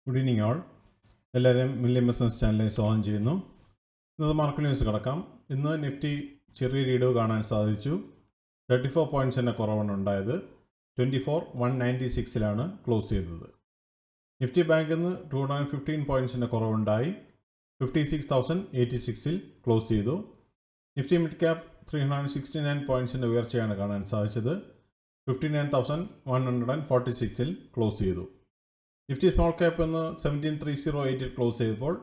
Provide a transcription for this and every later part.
Good evening ആൾ. എല്ലാവരെയും മില്ലിയം business ചാനലിൽ സ്വാഗതം ചെയ്യുന്നു. ഇന്നത് മാർക്കറ്റ് ന്യൂസ് കിടക്കാം. ഇന്ന് നിഫ്റ്റി ചെറിയൊരു ഇടിവ് കാണാൻ സാധിച്ചു. 34 പോയിൻറ്റ്സിൻ്റെ കുറവാണ് ഉണ്ടായത്. 24,196 ക്ലോസ് ചെയ്തത്. നിഫ്റ്റി ബാങ്കിൽ നിന്ന് 215 പോയിൻറ്റ്സിൻ്റെ കുറവുണ്ടായി. 56,086 ക്ലോസ് ചെയ്തു. നിഫ്റ്റി മിഡ് ക്യാപ് 369 പോയിൻറ്റ്സിൻ്റെ ഉയർച്ചയാണ് കാണാൻ സാധിച്ചത്. 59,146 ക്ലോസ് ചെയ്തു. നിഫ്റ്റി സ്മോൾ ക്യാപ്പ് എന്ന് 17,308 ക്ലോസ് ചെയ്തപ്പോൾ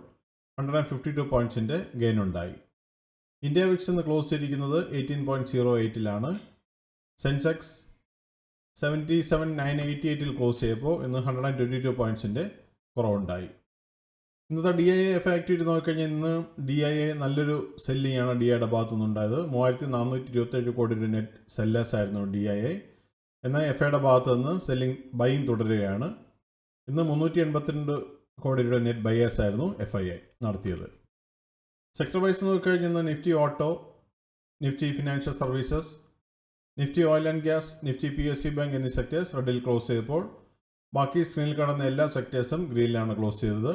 152 പോയിൻറ്റ്സിൻ്റെ ഗെയിൻ ഉണ്ടായി. ഇന്ത്യ വിക്സ് എന്ന് ക്ലോസ് ചെയ്തിരിക്കുന്നത് 18.08 സെൻസെക്സ് 77,988 ക്ലോസ് ചെയ്തപ്പോൾ ഇന്ന് 122 പോയിൻറ്റ്സിൻ്റെ കുറവുണ്ടായി. ഇന്നത്തെ DIA ആക്ടിവിറ്റി നോക്കിക്കഴിഞ്ഞാൽ ഇന്ന് DIA നല്ലൊരു സെല്ലിംഗ് ആണ് DIAയുടെ ഭാഗത്തുനിന്നുണ്ടായത്. 3,427 കോടി രൂപ നെറ്റ് സെല്ലേഴ്സ് ആയിരുന്നു DIA. എന്നാൽ FIയുടെ ഭാഗത്തു നിന്ന് സെല്ലിംഗ് ബൈയിങ് തുടരുകയാണ്. ഇന്ന് 382 കോടി രൂപ നെറ്റ് ബയേഴ്സ് ആയിരുന്നു FIA നടത്തിയത്. സെക്ടർ വൈസ് നോക്കിക്കഴിഞ്ഞാൽ ഇന്ന് Nifty auto, Nifty financial services, Nifty oil and gas, Nifty PSU bank എന്നീ സെക്ടേഴ്സ് റെഡിൽ ക്ലോസ് ചെയ്തപ്പോൾ ബാക്കി സ്ക്രീനിൽ കാണുന്ന എല്ലാ സെക്ടേഴ്സും ഗ്രീനിലാണ് ക്ലോസ് ചെയ്തത്.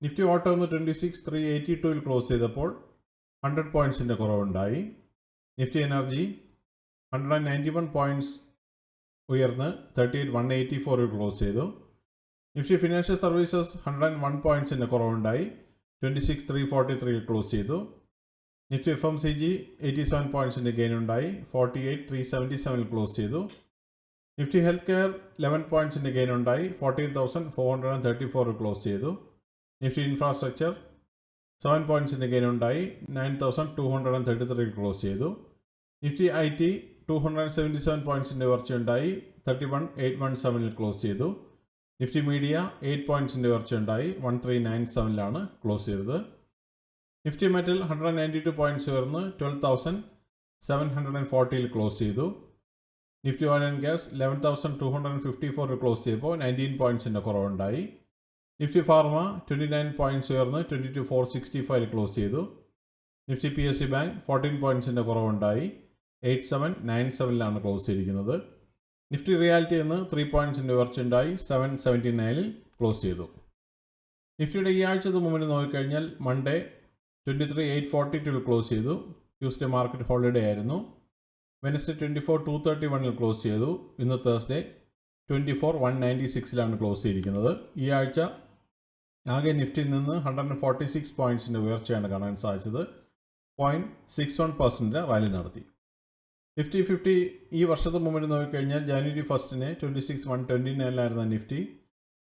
നിഫ്റ്റി ഓട്ടോ ഒന്ന് 26,382 ക്ലോസ് ചെയ്തപ്പോൾ 100 പോയിൻറ്റ്സിൻ്റെ കുറവുണ്ടായി. നിഫ്റ്റി എനർജി 191 പോയിൻറ്റ്സ് ഉയർന്ന് 38,184 ക്ലോസ് ചെയ്തു. Nifty financial services 101 പോയിൻറ്റ്സിൻ്റെ കുറവുണ്ടായി. 26,343 ക്ലോസ് ചെയ്തു. നിഫ്റ്റി FMCG 87 പോയിൻറ്റ്സിൻ്റെ ഗെയിൻ ഉണ്ടായി. 48,377 ക്ലോസ് ചെയ്തു. നിഫ്റ്റി ഹെൽത്ത് കെയർ 11 പോയിൻറ്റ്സിൻ്റെ ഗെയിൻ ഉണ്ടായി. 14,434 ക്ലോസ് ചെയ്തു. നിഫ്റ്റി ഇൻഫ്രാസ്ട്രക്ചർ 7 പോയിൻറ്റ്സിൻ്റെ ഗെയിൻ ഉണ്ടായി. 9,233 ക്ലോസ് ചെയ്തു. Nifty IT 277 പോയിൻറ്റ്സിൻ്റെ ഉയർച്ചയുണ്ടായി. 31,817 ക്ലോസ് ചെയ്തു. Nifty media 8 പോയിൻറ്റ്സിൻ്റെ ഉയർച്ചയുണ്ടായി. 1397 ക്ലോസ് ചെയ്തത്. നിഫ്റ്റി മെറ്റൽ 192 പോയിൻറ്റ്സ് ഉയർന്ന് 12,740 ക്ലോസ് ചെയ്തു. Nifty oil and gas 11,254 close ചെയ്തപ്പോൾ 19 പോയിൻറ്റ്സിൻ്റെ കുറവുണ്ടായി. നിഫ്റ്റി ഫാർമ 29 പോയിൻറ്റ്സ് ഉയർന്ന് 22,465 ക്ലോസ് ചെയ്തു. Nifty PSU bank 14 പോയിൻറ്റ്സിൻ്റെ കുറവുണ്ടായി. 8797 ക്ലോസ് ചെയ്തിരിക്കുന്നത്. നിഫ്റ്റി റിയാലിറ്റി എന്ന് 3 പോയിൻറ്റ്സിൻ്റെ ഉയർച്ചയുണ്ടായി. 779 ക്ലോസ് ചെയ്തു. നിഫ്റ്റിയുടെ ഈ ആഴ്ചത്തെ മൂവ്മെൻറ്റ് നോക്കിക്കഴിഞ്ഞാൽ മൺഡേ 23,842 ക്ലോസ് ചെയ്തു. ട്യൂസ്ഡേ മാർക്കറ്റ് ഹോളിഡേ ആയിരുന്നു. വെനസ്ഡേ 24,231 ക്ലോസ് ചെയ്തു. ഇന്ന് തേഴ്സ്ഡേ 24,196 ക്ലോസ് ചെയ്തിരിക്കുന്നത്. ഈ ആഴ്ച ആകെ നിഫ്റ്റിയിൽ നിന്ന് 146 പോയിൻറ്റ്സിൻ്റെ ഉയർച്ചയാണ് കാണാൻ സാധിച്ചത്. 0.61% റാലി നടത്തി. നിഫ്റ്റി 50 ഈ വർഷത്തെ മൂവ്മെൻറ്റ് നോക്കിക്കഴിഞ്ഞാൽ ജാനുവരി 1 26,129 നിഫ്റ്റി.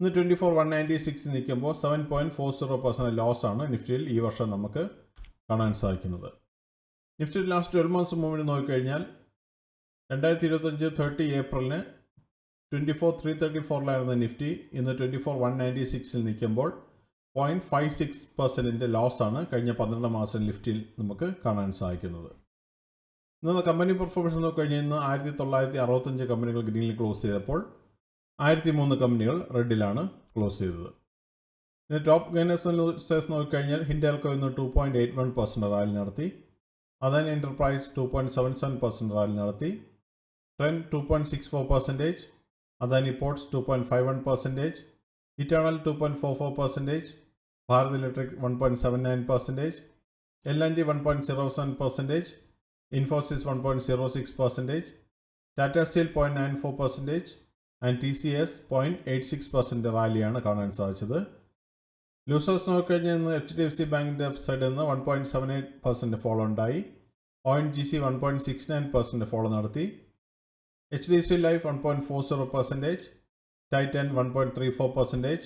ഇന്ന് 24,196 നിൽക്കുമ്പോൾ 7.40% ലോസാണ് നിഫ്റ്റിയിൽ ഈ വർഷം നമുക്ക് കാണാൻ സാധിക്കുന്നത്. നിഫ്റ്റി ലാസ്റ്റ് 12 months മൂവ്മെൻറ്റ് നോക്കിക്കഴിഞ്ഞാൽ 2025 30 ഏപ്രിലിന് 24,334 നിഫ്റ്റി. ഇന്ന് 24,196 നിൽക്കുമ്പോൾ 0.56% ലോസാണ് കഴിഞ്ഞ 12 മാസം നിഫ്റ്റിയിൽ നമുക്ക് കാണാൻ സാധിക്കുന്നത്. ഇന്ന് കമ്പനി പെർഫോമൻസ് നോക്കിക്കഴിഞ്ഞാൽ ഇന്ന് 1,965 കമ്പനികൾ ഗ്രീനിൽ ക്ലോസ് ചെയ്തപ്പോൾ 1,003 കമ്പനികൾ റെഡിലാണ് ക്ലോസ് ചെയ്തത്. ഇന്ന് ടോപ്പ് ഗെയിനേഴ്സ് നോക്കിക്കഴിഞ്ഞാൽ ഹിൻഡാൽകോ ഇന്ന് 2.81% റാലി നടത്തി. അദാനി എൻ്റർപ്രൈസ് 2.77% റാലി നടത്തി. Trend 2.64%, Adani ports 2.51%, eternal 2.44%, Bharat electric 1.79%, L&T 1.07%, Infosys 1.06%, Tata steel 0.94% and TCS 0.86% റാലിയാണ് കാണാൻ സാധിച്ചത്. ലൂസേഴ്സ് നോക്കിക്കഴിഞ്ഞാൽ ഇന്ന് HDFC ബാങ്കിൻ്റെ സൈഡിൽ നിന്ന് 1.78% ഫോളോ ഉണ്ടായി. ONGC 1.69% ഫോളോ നടത്തി. HDFC life 1.40%, Titan 1.34%,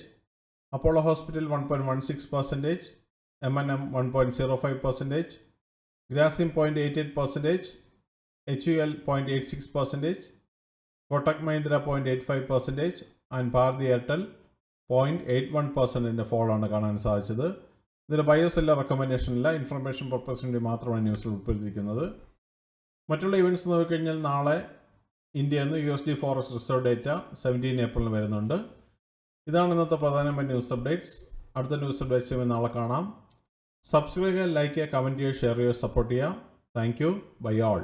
Apollo Hospital 1.16%, M&M 1.05%, Grasim 0.88%, HUL 0.86%, Kotak Mahindra 0.85% and Bharti Airtel 0.81% ഫോളോ ആണ് കാണാൻ സാധിച്ചത്. ഇതിൽ ബയേഴ്സ് എല്ലാം റെക്കമെൻഡേഷനില്ല, ഇൻഫർമേഷൻ പർപ്പസിന് വേണ്ടി മാത്രമാണ് ന്യൂസിൽ ഉൾപ്പെടുത്തിയിരിക്കുന്നത്. മറ്റുള്ള ഇവൻറ്റ്സ് നോക്കിക്കഴിഞ്ഞാൽ നാളെ ഇന്ത്യയിൽ നിന്ന് USD ഫോറക്സ് റിസർവ് ഡേറ്റ 17 ഏപ്രിലിന് വരുന്നുണ്ട്. ഇതാണ് ഇന്നത്തെ പ്രധാനപ്പെട്ട ന്യൂസ് അപ്ഡേറ്റ്സ്. അടുത്ത ന്യൂസ് അപ്ഡേറ്റ്സുമായി നാളെ കാണാം. സബ്സ്ക്രൈബ് ചെയ്യുക, ലൈക്ക് ചെയ്യുക, കമൻറ്റ് ചെയ്യുക, ഷെയർ ചെയ്യുക, സപ്പോർട്ട് ചെയ്യുക. Thank you. Bye all.